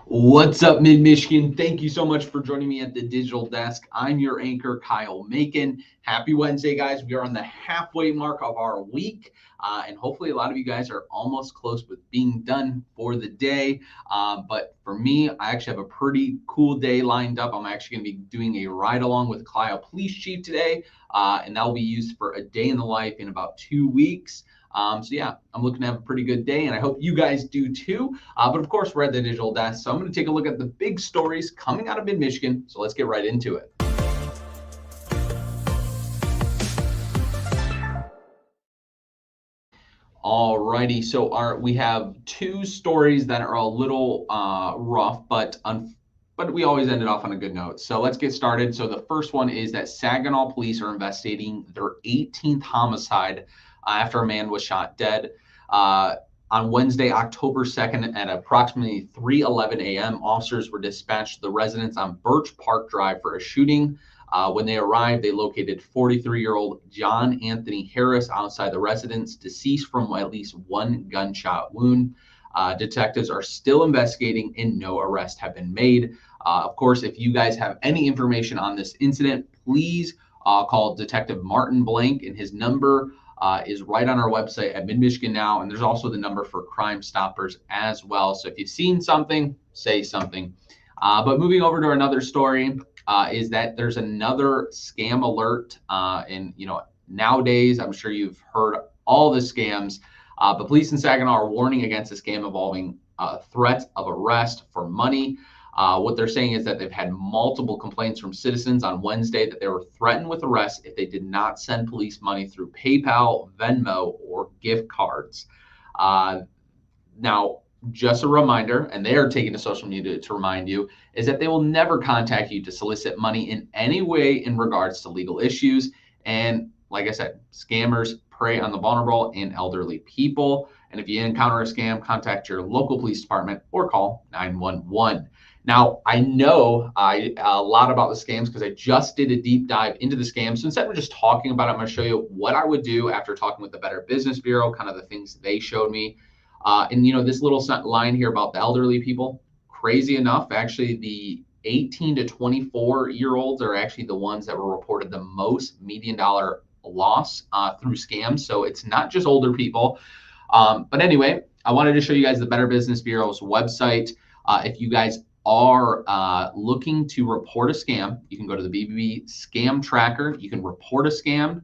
What's up, Mid Michigan? Thank you so much for joining me at the digital desk. I'm your anchor, Kyle Macon. Happy Wednesday, guys. We are on the halfway mark of our week, and hopefully, a lot of you guys are almost close with being done for the day. But for me, I actually have a pretty cool day lined up. I'm actually going to be doing a ride along with Clio Police Chief today, and that will be used for a day in the life in about 2 weeks. So yeah, I'm looking to have a pretty good day, and I hope you guys do too. But of course, we're at the digital desk, so I'm going to take a look at the big stories coming out of Mid-Michigan. So let's get right into it. Alrighty, so we have two stories that are a little rough, but we always ended off on a good note. So let's get started. So the first one is that Saginaw police are investigating their 18th homicide after a man was shot dead. On Wednesday, October 2nd at approximately 3:11 a.m., officers were dispatched to the residence on Birch Park Drive for a shooting. When they arrived, they located 43-year-old John Anthony Harris outside the residence, deceased from at least one gunshot wound. Detectives are still investigating and no arrests have been made. Of course, if you guys have any information on this incident, please call Detective Martin Blank, and his number is right on our website at Mid-Michigan Now, and there's also the number for Crime Stoppers as well. So if you've seen something, say something. But moving over to another story is that there's another scam alert. And nowadays, I'm sure you've heard all the scams. But police in Saginaw are warning against a scam involving threats of arrest for money. What they're saying is that they've had multiple complaints from citizens on Wednesday that they were threatened with arrest if they did not send police money through PayPal, Venmo, or gift cards. Now, just a reminder, and they are taking to social media to remind you, is that they will never contact you to solicit money in any way in regards to legal issues. And like I said, scammers prey on the vulnerable and elderly people. And if you encounter a scam, contact your local police department or call 911. Now, I know a lot about the scams because I just did a deep dive into the scams. So instead of just talking about it, I'm going to show you what I would do after talking with the Better Business Bureau, kind of the things they showed me. And this little line here about the elderly people, crazy enough, actually the 18 to 24-year-olds are actually the ones that were reported the most median dollar loss through scams. So it's not just older people. But anyway, I wanted to show you guys the Better Business Bureau's website. If you guys are looking to report a scam, you can go to the BBB Scam Tracker. You can report a scam.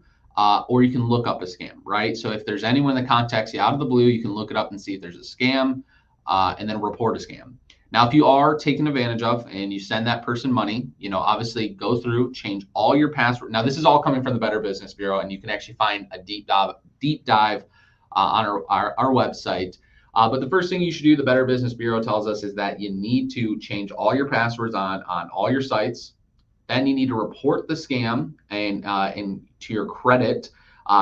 Or you can look up a scam, right? So if there's anyone that contacts you out of the blue, you can look it up and see if there's a scam and then report a scam. Now, if you are taken advantage of and you send that person money, obviously go through, change all your password. Now, this is all coming from the Better Business Bureau, and you can actually find a deep dive on our website. But the first thing you should do, the Better Business Bureau tells us, is that you need to change all your passwords on all your sites. Then you need to report the scam and to your credit.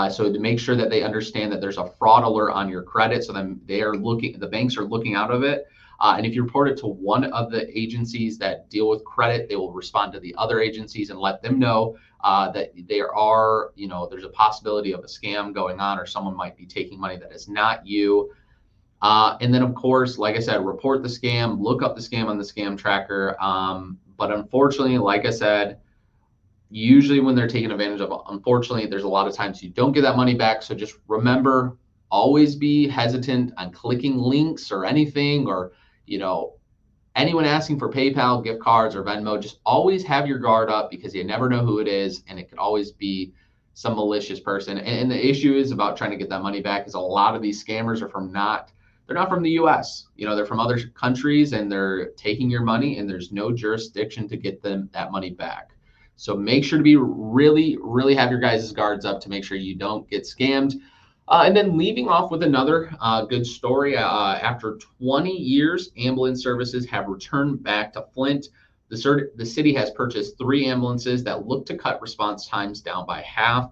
So to make sure that they understand that there's a fraud alert on your credit. So then the banks are looking out of it. And if you report it to one of the agencies that deal with credit, they will respond to the other agencies and let them know that there's a possibility of a scam going on, or someone might be taking money that is not you. And then, of course, like I said, report the scam, look up the scam on the scam tracker. But unfortunately, like I said, usually when they're taken advantage of, unfortunately, there's a lot of times you don't get that money back. So just remember, always be hesitant on clicking links or anything, or, anyone asking for PayPal, gift cards, or Venmo. Just always have your guard up, because you never know who it is, and it could always be some malicious person. And the issue is about trying to get that money back, is a lot of these scammers are they're not from the US. They're from other countries, and they're taking your money, and there's no jurisdiction to get them that money back. So make sure to be really, really have your guys' guards up to make sure you don't get scammed. And then leaving off with another good story. After 20 years, ambulance services have returned back to Flint. The city has purchased 3 ambulances that look to cut response times down by half.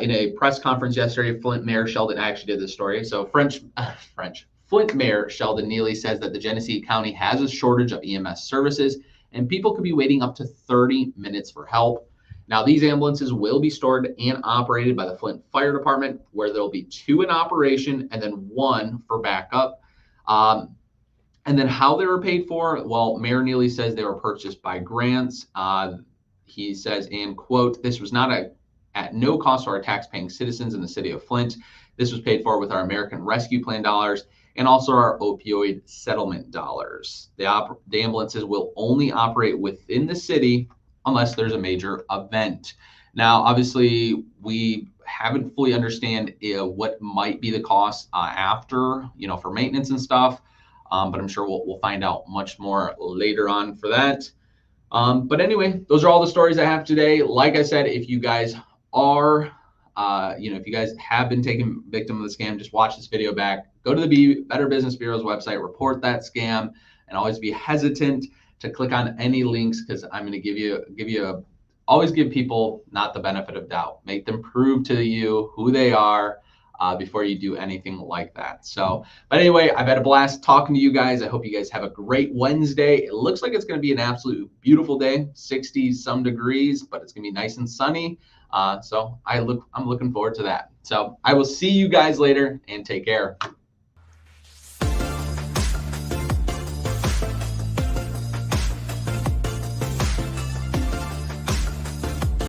In a press conference yesterday, Flint Mayor Sheldon, I actually did this story. So Flint Mayor Sheldon Neely says that the Genesee County has a shortage of EMS services, and people could be waiting up to 30 minutes for help. Now, these ambulances will be stored and operated by the Flint Fire Department, where there'll be 2 in operation and then 1 for backup. And then how they were paid for, well, Mayor Neely says they were purchased by grants. He says, and quote, this was not at no cost to our tax-paying citizens in the city of Flint. This was paid for with our American Rescue Plan dollars and also our opioid settlement dollars. The ambulances will only operate within the city unless there's a major event. Now, obviously, we haven't fully understand what might be the cost after, for maintenance and stuff. But I'm sure we'll find out much more later on for that. But anyway, those are all the stories I have today. Like I said, if you guys are, if you guys have been taken victim of the scam, just watch this video back. Go to the Better Business Bureau's website, report that scam, and always be hesitant to click on any links because I'm going to always give people not the benefit of doubt. Make them prove to you who they are before you do anything like that. So, but anyway, I've had a blast talking to you guys. I hope you guys have a great Wednesday. It looks like it's going to be an absolute beautiful day, 60 some degrees, but it's going to be nice and sunny. So I'm looking forward to that. So I will see you guys later and take care.